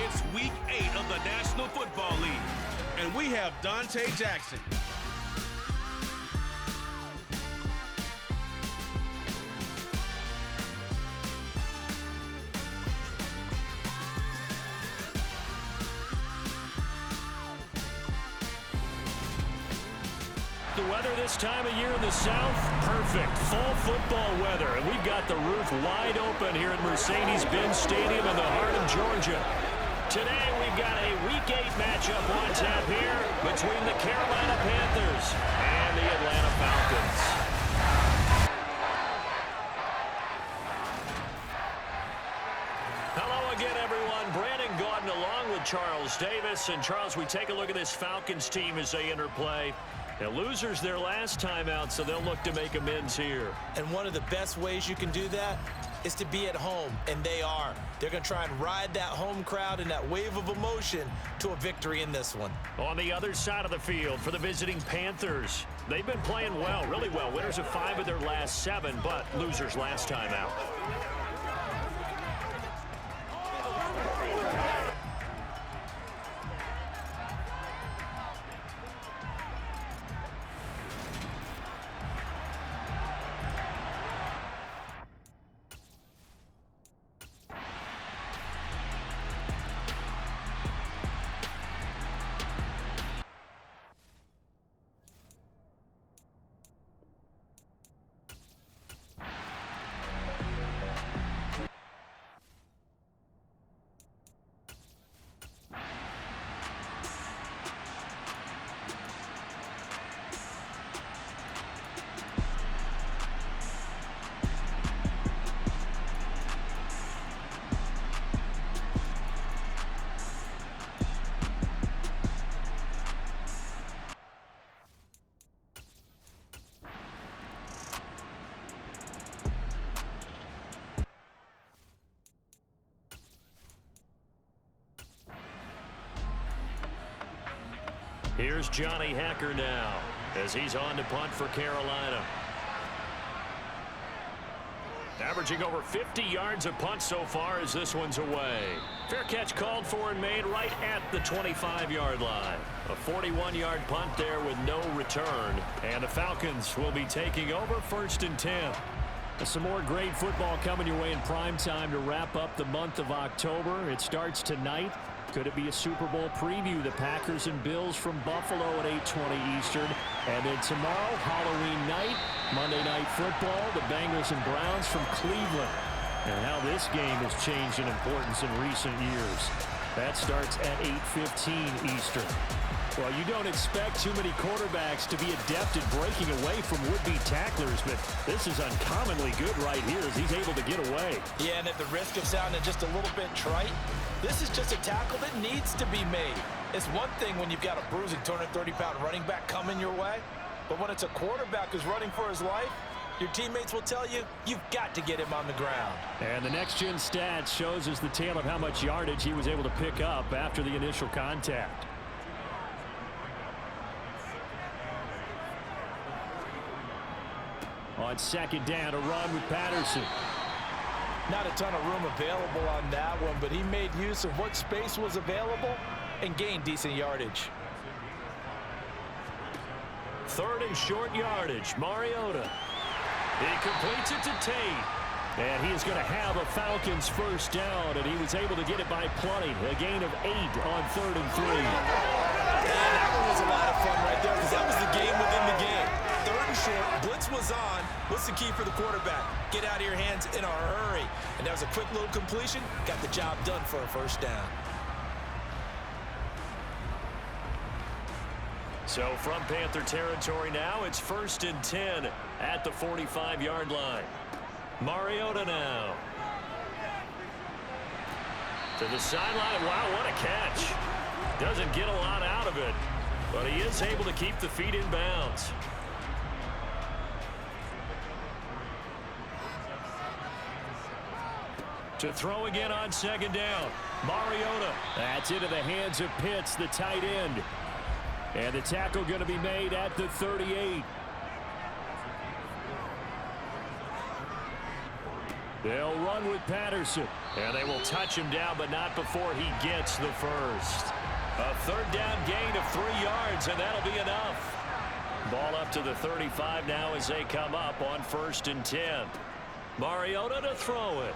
It's Week 8 of the National Football League, and we have Dante Jackson. The weather this time of year in the South, perfect. Fall football weather, and we've got the roof wide open here at Mercedes-Benz Stadium in the heart of Georgia. Today we've got a Week 8 matchup on tap here between the Carolina Panthers and the Atlanta Falcons. Hello again, everyone. Brandon Gaudin along with Charles Davis. And Charles, we take a look at this Falcons team as they enter play. Now, losers their last time out, so they'll look to make amends here. And one of the best ways you can do that is to be at home, and they are. They're going to try and ride that home crowd and that wave of emotion to a victory in this one. On the other side of the field for the visiting Panthers, they've been playing well, really well. Winners of 5 of their last 7, but losers last time out. Here's Johnny Hacker now as he's on to punt for Carolina. Averaging over 50 yards a punt so far as this one's away. Fair catch called for and made right at the 25-yard line. A 41-yard punt there with no return. And the Falcons will be taking over 1st and 10. Some more great football coming your way in prime time to wrap up the month of October. It starts tonight. Could it be a Super Bowl preview? The Packers and Bills from Buffalo at 8:20 Eastern. And then tomorrow, Halloween night, Monday Night Football, the Bengals and Browns from Cleveland. And how this game has changed in importance in recent years. That starts at 8:15 Eastern. Well, you don't expect too many quarterbacks to be adept at breaking away from would-be tacklers, but this is uncommonly good right here as he's able to get away. Yeah, and at the risk of sounding just a little bit trite, this is just a tackle that needs to be made. It's one thing when you've got a bruising 230-pound running back coming your way, but when it's a quarterback who's running for his life, your teammates will tell you, you've got to get him on the ground. And the next-gen stats shows us the tale of how much yardage he was able to pick up after the initial contact. On 2nd down, a run with Patterson. Not a ton of room available on that one, but he made use of what space was available and gained decent yardage. 3rd and short yardage, Mariota. He completes it to Tate. And he is going to have a Falcons 1st down, and he was able to get it by plenty. A gain of 8 on 3rd and 3. And that one was a lot of fun right there because that was the game within the game. 3rd and short, blitz was on. What's the key for the quarterback? Get out of your hands in a hurry. And that was a quick little completion. Got the job done for a 1st down. So from Panther territory now, it's 1st and 10 at the 45-yard line. Mariota now. To the sideline. Wow, what a catch. Doesn't get a lot out of it, but he is able to keep the feet in bounds. To throw again on 2nd down. Mariota. That's into the hands of Pitts, the tight end. And the tackle going to be made at the 38. They'll run with Patterson. And they will touch him down, but not before he gets the first. A third down gain of 3 yards, and that'll be enough. Ball up to the 35 now as they come up on 1st and 10. Mariota to throw it.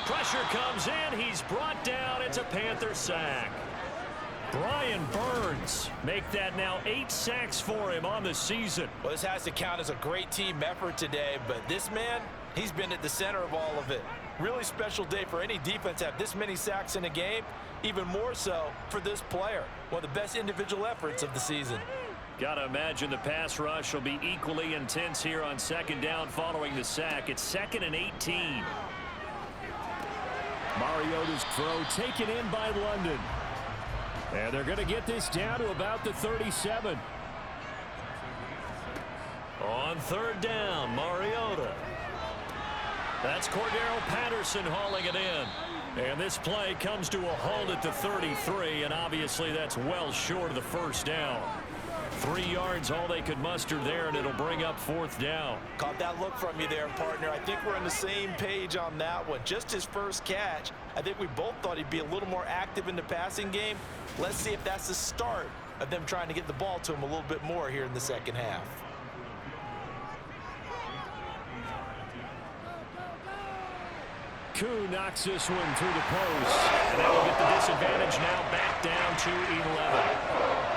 Pressure comes in. He's brought down. It's a Panther sack. Brian Burns make that now 8 sacks for him on the season. Well, this has to count as a great team effort today, but this man, he's been at the center of all of it. Really special day for any defense to have this many sacks in a game. Even more so for this player. One of the best individual efforts of the season. Got to imagine the pass rush will be equally intense here on 2nd down following the sack. It's 2nd and 18. Mariota's throw taken in by London. And they're going to get this down to about the 37. On 3rd down, Mariota. That's Cordero Patterson hauling it in. And this play comes to a halt at the 33, and obviously that's well short of the 1st down. 3 yards all they could muster there, and it'll bring up 4th down. Caught that look from you there, partner. I think we're on the same page on that one. Just his first catch. I think we both thought he'd be a little more active in the passing game. Let's see if that's the start of them trying to get the ball to him a little bit more here in the 2nd half. Koo knocks this one through the post. And that will get the disadvantage now back down to 11.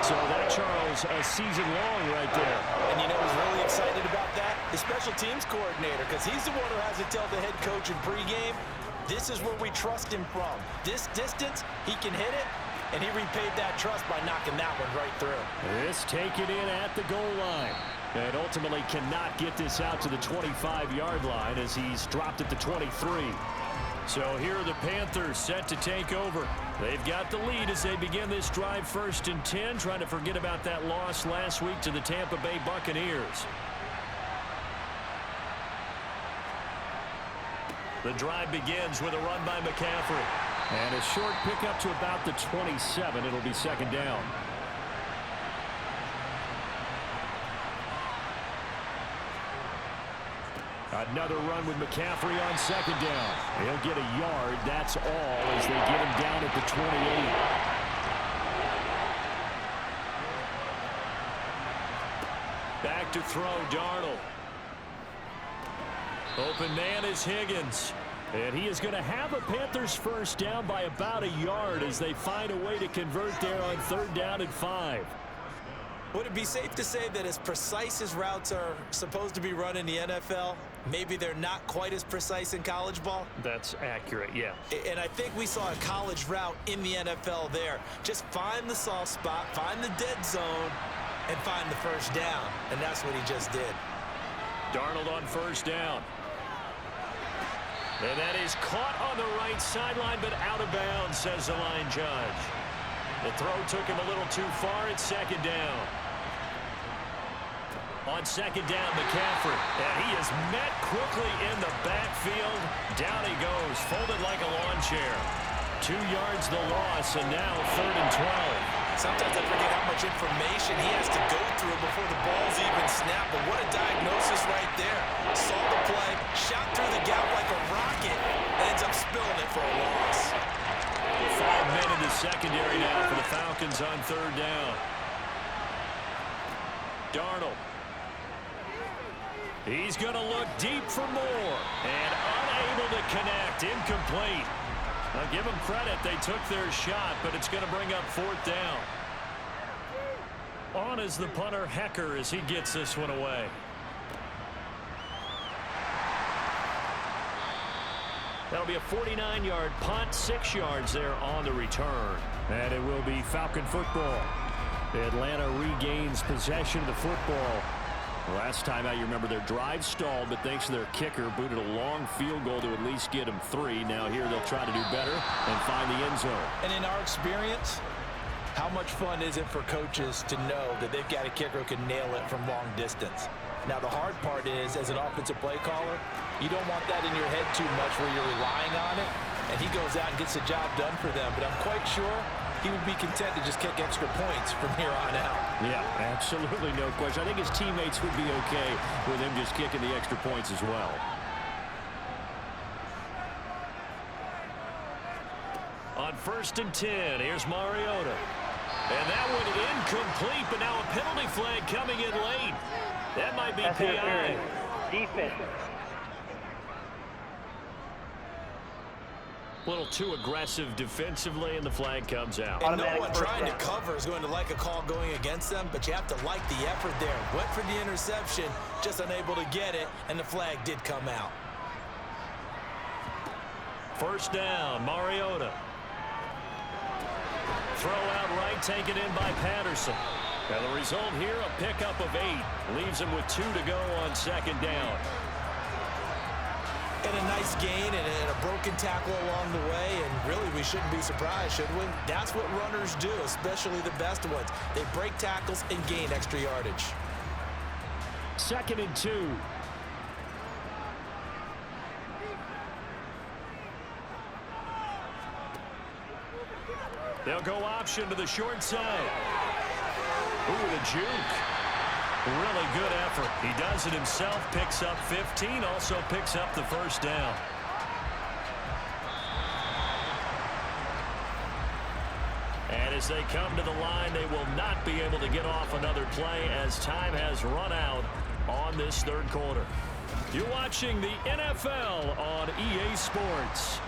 So that, Charles, a season long right there. And you know who's really excited about that? The special teams coordinator, because he's the one who has to tell the head coach in pregame, this is where we trust him from. This distance, he can hit it, and he repaid that trust by knocking that one right through. This taken in at the goal line. And ultimately cannot get this out to the 25-yard line as he's dropped at the 23. So here are the Panthers set to take over. They've got the lead as they begin this drive 1st and 10, trying to forget about that loss last week to the Tampa Bay Buccaneers. The drive begins with a run by McCaffrey. And a short pickup to about the 27. It'll be 2nd down. Another run with McCaffrey on 2nd down. He'll get a yard. That's all as they get him down at the 28. Back to throw, Darnold. Open man is Higgins. And he is going to have a Panthers 1st down by about a yard as they find a way to convert there on 3rd down and 5. Would it be safe to say that as precise as routes are supposed to be run in the NFL, maybe they're not quite as precise in college ball? That's accurate, yeah. And I think we saw a college route in the NFL there. Just find the soft spot, find the dead zone, and find the 1st down. And that's what he just did. Darnold on 1st down. And that is caught on the right sideline, but out of bounds, says the line judge. The throw took him a little too far. It's 2nd down. On 2nd down, McCaffrey. And he is met quickly in the backfield. Down he goes, folded like a lawn chair. 2 yards the loss, and now 3rd and 12. Sometimes I forget how much information he has to go through before the ball's even snapped. But what a diagnosis right there. Saw the play, shot through the gap like a rocket, and ends up spilling it for a loss. 5 men in the secondary now for the Falcons on 3rd down. Darnold. He's going to look deep for more. And unable to connect. Incomplete. I'll give them credit. They took their shot, but it's going to bring up 4th down. On is the punter, Hecker, as he gets this one away. That'll be a 49-yard punt, 6 yards there on the return. And it will be Falcon football. Atlanta regains possession of the football. Last time out, you remember their drive stalled, but thanks to their kicker, booted a long field goal to at least get them 3. Now here they'll try to do better and find the end zone. And in our experience, how much fun is it for coaches to know that they've got a kicker who can nail it from long distance? Now the hard part is, as an offensive play caller, you don't want that in your head too much where you're relying on it, and he goes out and gets the job done for them. But I'm quite sure he would be content to just kick extra points from here on out. Yeah, absolutely no question. I think his teammates would be okay with him just kicking the extra points as well. on 1st and 10. Here's Mariota. And that one incomplete, but now a penalty flag coming in late. That might be PI. Defense. A little too aggressive defensively, and the flag comes out. And no one trying to cover is going to like a call going against them, but you have to like the effort there. Went for the interception, just unable to get it, and the flag did come out. 1st down, Mariota. Throw out right, taken in by Patterson. And the result here, a pickup of 8. Leaves him with 2 to go on 2nd down. And a nice gain and a broken tackle along the way, and really we shouldn't be surprised, should we? That's what runners do, especially the best ones. They break tackles and gain extra yardage. 2nd and 2. They'll go option to the short side. Ooh, the juke. Really good effort. He does it himself, picks up 15, also picks up the 1st down. And as they come to the line, they will not be able to get off another play as time has run out on this 3rd quarter. You're watching the NFL on EA Sports.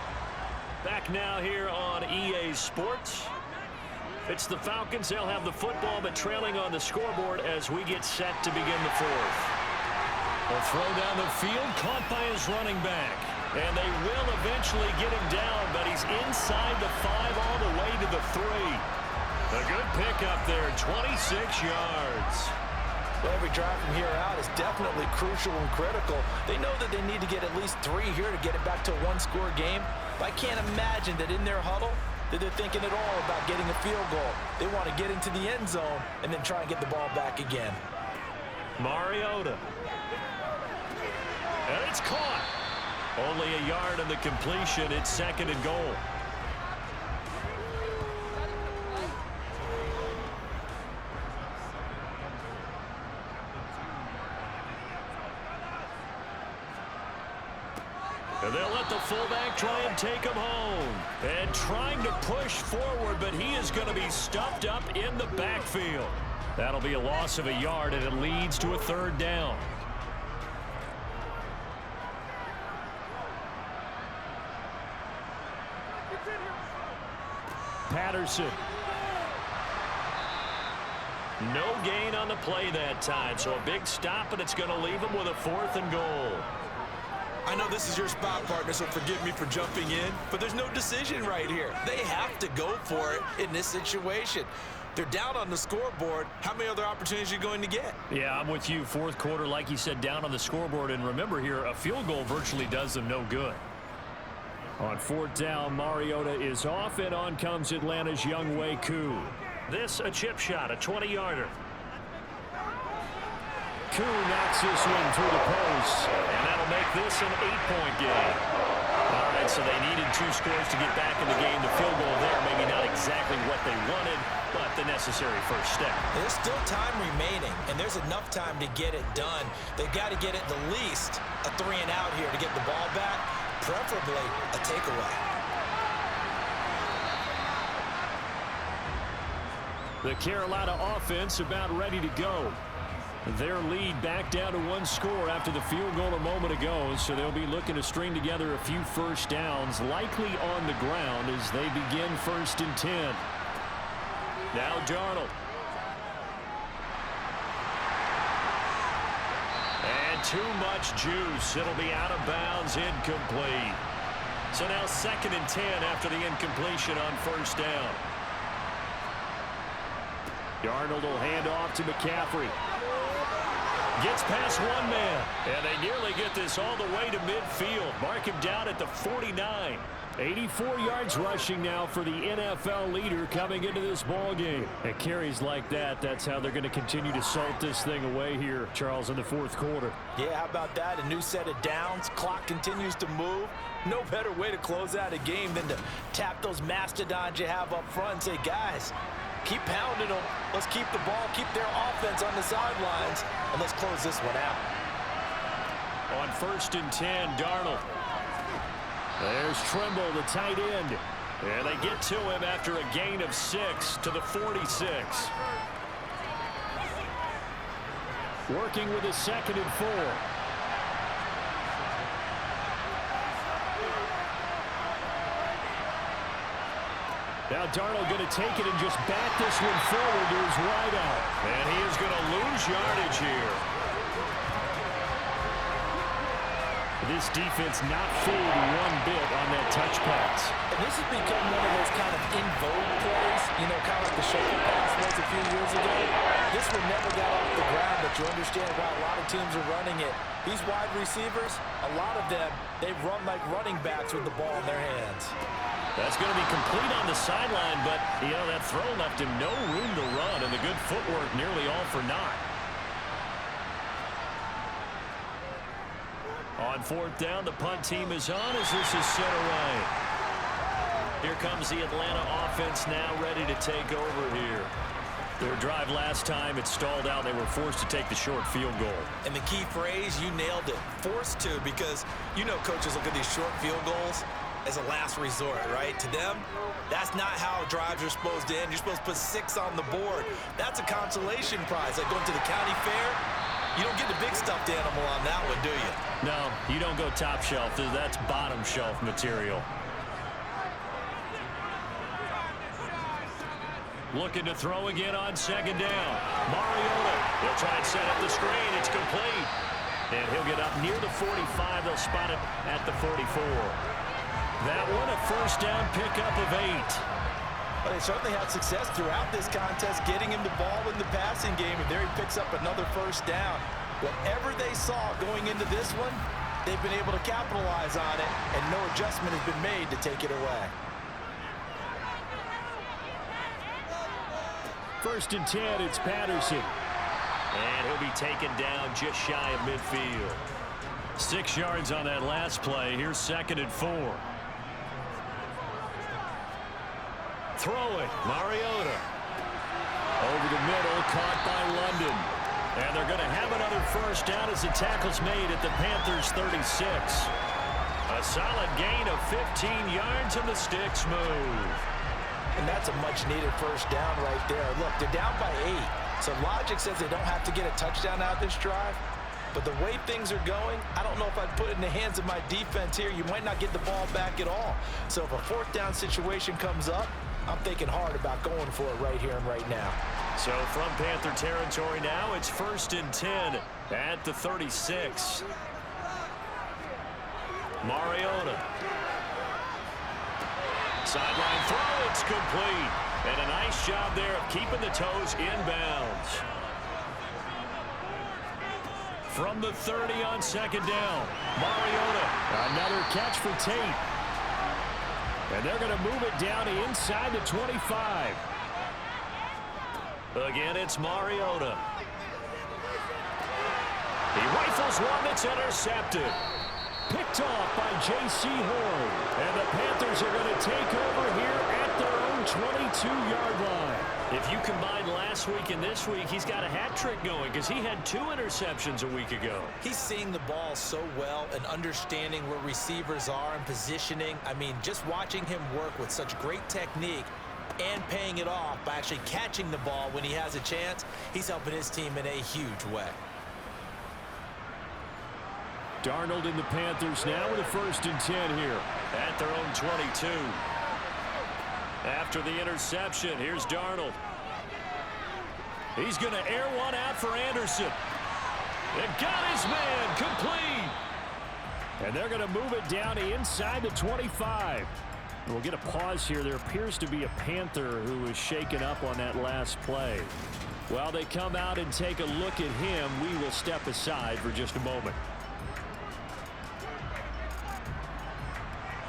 Back now here on EA Sports. It's the Falcons. They'll have the football, but trailing on the scoreboard as we get set to begin the 4th. They'll throw down the field, caught by his running back. And they will eventually get him down, but he's inside the 5 all the way to the 3. A good pickup there, 26 yards. Well, every drive from here out is definitely crucial and critical. They know that they need to get at least 3 here to get it back to a 1-score game. But I can't imagine that in their huddle that they're thinking at all about getting a field goal. They want to get into the end zone and then try and get the ball back again. Mariota. And it's caught. Only a yard on the completion. It's 2nd and goal. And they'll let the fullback try and take him home. And trying to push forward, but he is going to be stuffed up in the backfield. That'll be a loss of a yard, and it leads to a 3rd down. Patterson. No gain on the play that time, so a big stop, and it's going to leave him with a 4th and goal. I know this is your spot, partner, so forgive me for jumping in, but there's no decision right here. They have to go for it in this situation. They're down on the scoreboard. How many other opportunities are you going to get? Yeah, I'm with you. 4th quarter, like you said, down on the scoreboard. And remember here, a field goal virtually does them no good. On 4th down, Mariota is off, and on comes Atlanta's Younghoe Koo. This a chip shot, a 20-yarder. Koo knocks this one through the post, and that'll make this an 8-point game. All right, so they needed 2 scores to get back in the game. The field goal there, maybe not exactly what they wanted, but the necessary first step. There's still time remaining, and there's enough time to get it done. They've got to get at the least a 3-and-out here to get the ball back, preferably a takeaway. The Carolina offense about ready to go. Their lead back down to 1 score after the field goal a moment ago, so they'll be looking to string together a few first downs, likely on the ground as they begin 1st and 10. Now Darnold. And too much juice. It'll be out of bounds, incomplete. So now 2nd and 10 after the incompletion on 1st down. Darnold will hand off to McCaffrey. Gets past 1 man, and they nearly get this all the way to midfield. Mark him down at the 49. 84 yards rushing now for the NFL leader coming into this ball game. At carries like that, that's how they're going to continue to salt this thing away here, Charles, in the 4th quarter. Yeah, how about that? A new set of downs. Clock continues to move. No better way to close out a game than to tap those mastodons you have up front and say, guys, keep pounding them. Let's keep the ball, keep their offense on the sidelines, and let's close this one out. On 1st and 10, Darnold. There's Trimble, the tight end. And they get to him after a gain of 6 to the 46. Working with a 2nd and 4. Now Darnold going to take it and just bat this one forward to his wideout. And he is going to lose yardage here. This defense not fooled one bit on that touch pass. And this has become one of those kind of in vogue plays, you know, kind of like the shuffle pass was a few years ago. This one never got off the ground, but you understand why a lot of teams are running it. These wide receivers, a lot of them, they run like running backs with the ball in their hands. That's going to be complete on the sideline, but, you know, that throw left him no room to run, and the good footwork nearly all for naught. On 4th down, the punt team is on as this is set away. Here comes the Atlanta offense now ready to take over here. Their drive last time, it stalled out. They were forced to take the short field goal. And the key phrase, you nailed it, forced to, because you know coaches look at these short field goals as a last resort, right? To them, that's not how drives are supposed to end. You're supposed to put 6 on the board. That's a consolation prize. Like going to the county fair, you don't get the big stuffed animal on that one, do you? No, you don't go top shelf. That's bottom shelf material. Looking to throw again on 2nd down. Mariota, he'll try and set up the screen. It's complete. And he'll get up near the 45. They'll spot it at the 44. That one a 1st down pickup of 8. But they certainly had success throughout this contest, getting him the ball in the passing game, and there he picks up another 1st down. Whatever they saw going into this one, they've been able to capitalize on it, and no adjustment has been made to take it away. 1st and 10, it's Patterson. And he'll be taken down just shy of midfield. 6 yards on that last play. Here's 2nd and 4. Throwing, Mariota. Over the middle, caught by London. And they're going to have another 1st down as the tackle's made at the Panthers' 36. A solid gain of 15 yards, and the sticks move. And that's a much-needed 1st down right there. Look, they're down by 8. So logic says they don't have to get a touchdown out of this drive. But the way things are going, I don't know if I'd put it in the hands of my defense here. You might not get the ball back at all. So if a 4th down situation comes up, I'm thinking hard about going for it right here and right now. So from Panther territory now, it's 1st and 10 at the 36. Mariota. Sideline throw, it's complete. And a nice job there of keeping the toes inbounds. From the 30 on 2nd down, Mariota. Another catch for Tate. And they're going to move it down inside the 25. Again, it's Mariota. He rifles one that's intercepted. Picked off by J.C. Horn. And the Panthers are going to take over here at their own 22-yard line. If you combine last week and this week, he's got a hat trick going because he had 2 interceptions a week ago. He's seeing the ball so well and understanding where receivers are and positioning. I mean, just watching him work with such great technique and paying it off by actually catching the ball when he has a chance, he's helping his team in a huge way. Darnold and the Panthers now with a 1st and 10 here at their own 22. After the interception, here's Darnold. He's going to air one out for Anderson. They've got his man complete. And they're going to move it down inside the 25. We'll get a pause here. There appears to be a Panther who was shaken up on that last play. While they come out and take a look at him, we will step aside for just a moment.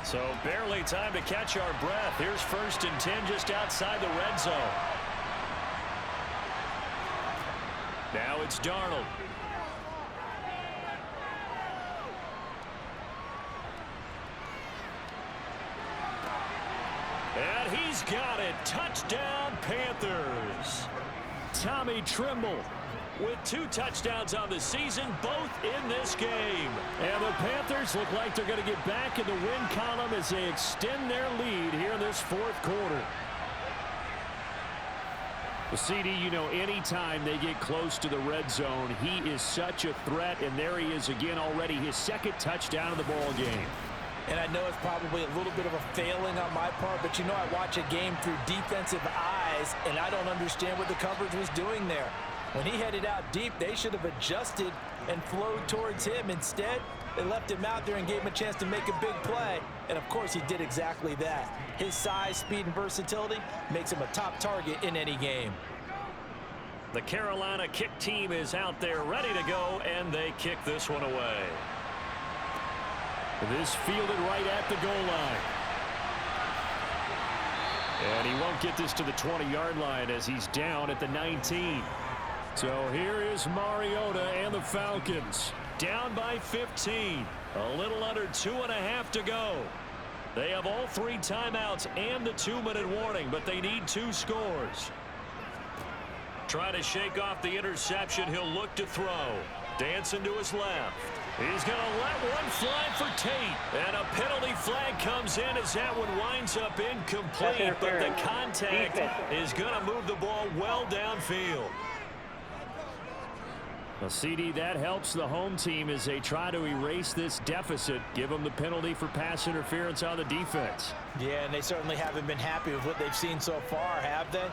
So barely time to catch our breath. Here's 1st and 10 just outside the red zone. Now it's Darnold. And he's got it. Touchdown, Panthers. Tommy Tremble with 2 touchdowns on the season, both in this game. And the Panthers look like they're going to get back in the win column as they extend their lead here in this 4th quarter. Well, CD, you know, anytime they get close to the red zone, he is such a threat, and there he is again already, his 2nd touchdown of the ball game. And I know it's probably a little bit of a failing on my part, but you know, I watch a game through defensive eyes, and I don't understand what the coverage was doing there. When he headed out deep, they should have adjusted and flowed towards him. Instead, they left him out there and gave him a chance to make a big play. And, of course, he did exactly that. His size, speed, and versatility makes him a top target in any game. The Carolina kick team is out there ready to go, and they kick this one away. This fielded right at the goal line. And he won't get this to the 20-yard line as he's down at the 19. So here is Mariota and the Falcons. Down by 15. A little under 2.5 to go. They have all 3 timeouts and the 2-minute warning, but they need 2 scores. Trying to shake off the interception. He'll look to throw. Dancing to his left. He's going to let one fly for Tate. And a penalty flag comes in as that one winds up incomplete. But the contact is going to move the ball well downfield. Well, CD, that helps the home team as they try to erase this deficit. Give them the penalty for pass interference on the defense. Yeah, and they certainly haven't been happy with what they've seen so far, have they?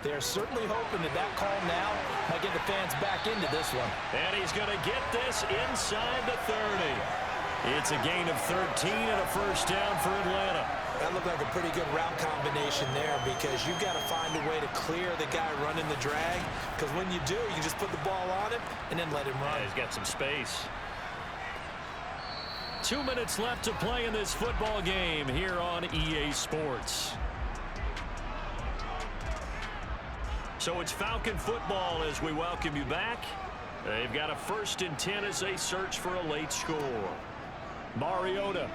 They're certainly hoping that that call now might get the fans back into this one. And he's going to get this inside the 30. It's a gain of 13 and a first down for Atlanta. That looked like a pretty good route combination there because you've got to find a way to clear the guy running the drag, because when you do, you just put the ball on him and then let him run. Yeah, he's got some space. 2 minutes left to play in this football game here on EA Sports. So it's Falcon football as we welcome you back. They've got a 1st and 10 as they search for a late score. Mariota.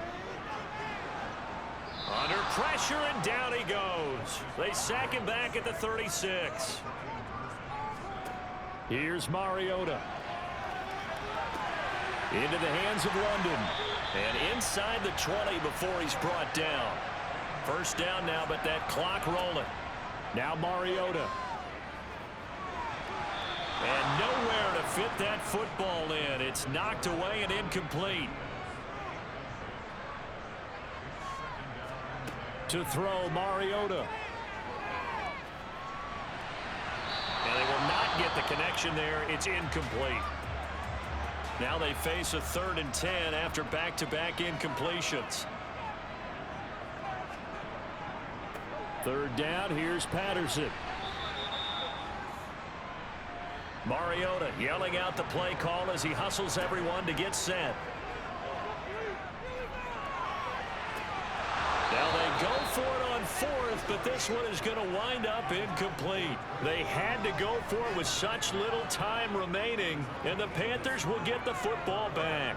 Under pressure, and down he goes. They sack him back at the 36. Here's Mariota. Into the hands of London. And inside the 20 before he's brought down. First down now, but that clock rolling. Now Mariota. And nowhere to fit that football in. It's knocked away and incomplete. To throw, Mariota. And they will not get the connection there. It's incomplete. Now they face a 3rd and 10 after back-to-back incompletions. 3rd down, here's Patterson. Mariota yelling out the play call as he hustles everyone to get set. Now they go for it on 4th, but this one is going to wind up incomplete. They had to go for it with such little time remaining, and the Panthers will get the football back.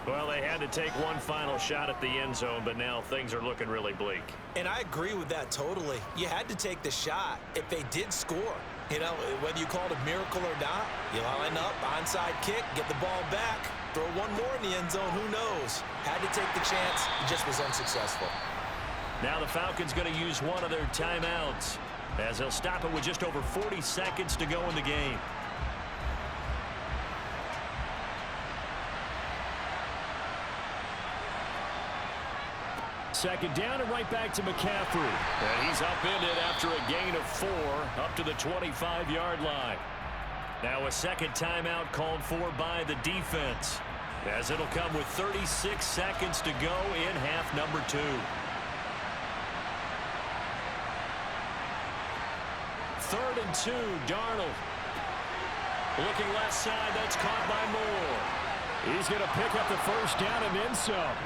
Well, they had to take one final shot at the end zone, but now things are looking really bleak. And I agree with that totally. You had to take the shot if they did score. You know, whether you call it a miracle or not, you line up, onside kick, get the ball back, throw one more in the end zone, who knows? Had to take the chance, it just was unsuccessful. Now the Falcons going to use one of their timeouts as they'll stop it with just over 40 seconds to go in the game. Second down and right back to McCaffrey. And he's upended after a gain of 4 up to the 25-yard line. Now a second timeout called for by the defense, as it'll come with 36 seconds to go in half number 2. 3rd and 2, Darnold. Looking left side, that's caught by Moore. He's going to pick up the first down and then some.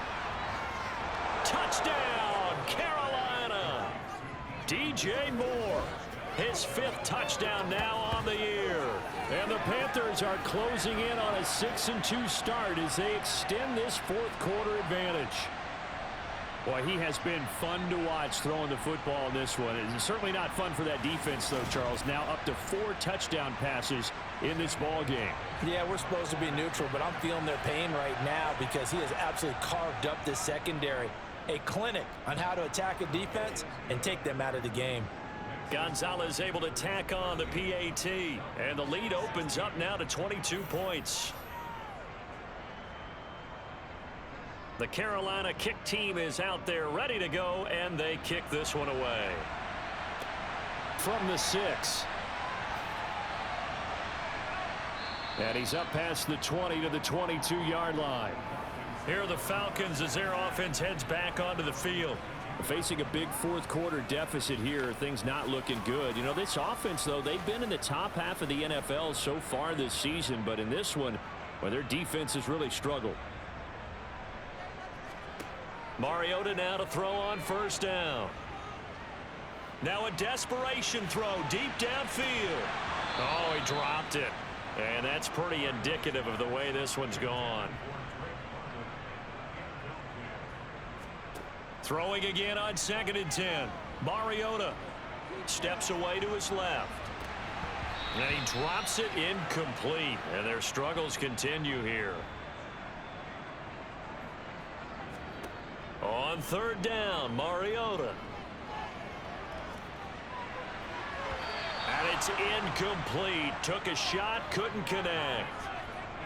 Touchdown, Carolina. DJ Moore, his 5th touchdown now on the year. And the Panthers are closing in on a 6-2 start as they extend this 4th quarter advantage. Boy, he has been fun to watch throwing the football in this one. It's certainly not fun for that defense, though, Charles. Now up to 4 touchdown passes in this ball game. Yeah, we're supposed to be neutral, but I'm feeling their pain right now because he has absolutely carved up this secondary. A clinic on how to attack a defense and take them out of the game. Gonzalez able to tack on the PAT, and the lead opens up now to 22 points. The Carolina kick team is out there ready to go, and they kick this one away. From the 6. And he's up past the 20 to the 22-yard line. Here are the Falcons as their offense heads back onto the field. Facing a big fourth-quarter deficit here, things not looking good. You know, this offense, though, they've been in the top half of the NFL so far this season, but in this one, well, their defense has really struggled. Mariota now to throw on first down. Now a desperation throw deep downfield. Oh, he dropped it. And that's pretty indicative of the way this one's gone. Throwing again on 2nd and 10. Mariota steps away to his left. And he drops it incomplete. And their struggles continue here. On 3rd down, Mariota. And it's incomplete. Took a shot, couldn't connect.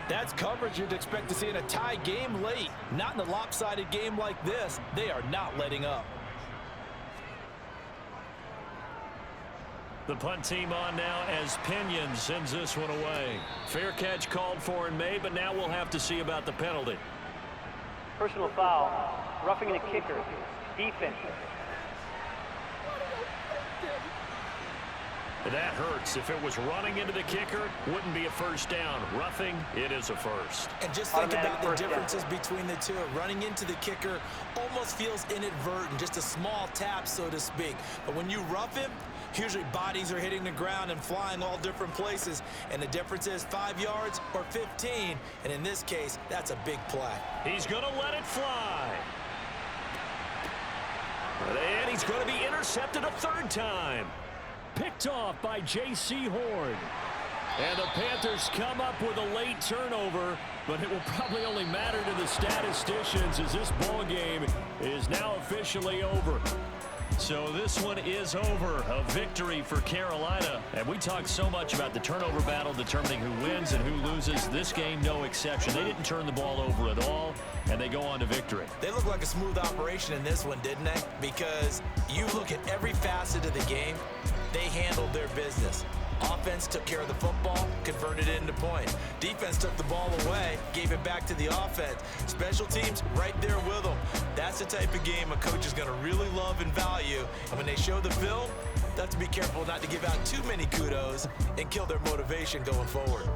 That's coverage you'd expect to see in a tie game late. Not in a lopsided game like this. They are not letting up. The punt team on now as Pinion sends this one away. Fair catch called for and made, but now we'll have to see about the penalty. Personal foul. Roughing the kicker. Defense. That hurts. If it was running into the kicker, wouldn't be a first down. Roughing, it is a first. And just think about the differences between the two. Running into the kicker almost feels inadvertent, just a small tap, so to speak. But when you rough him, usually bodies are hitting the ground and flying all different places. And the difference is 5 yards or 15. And in this case, that's a big play. He's going to let it fly. And he's going to be intercepted a 3rd time. Picked off by J.C. Horn. And the Panthers come up with a late turnover, but it will probably only matter to the statisticians as this ball game is now officially over. So this one is over. A victory for Carolina. And we talked so much about the turnover battle determining who wins and who loses. This game, no exception. They didn't turn the ball over at all, and they go on to victory. They look like a smooth operation in this one, didn't they? Because you look at every facet of the game, they handled their business. Offense took care of the football, converted it into points. Defense took the ball away, gave it back to the offense. Special teams right there with them. That's the type of game a coach is going to really love and value. And when they show the film, they have to be careful not to give out too many kudos and kill their motivation going forward.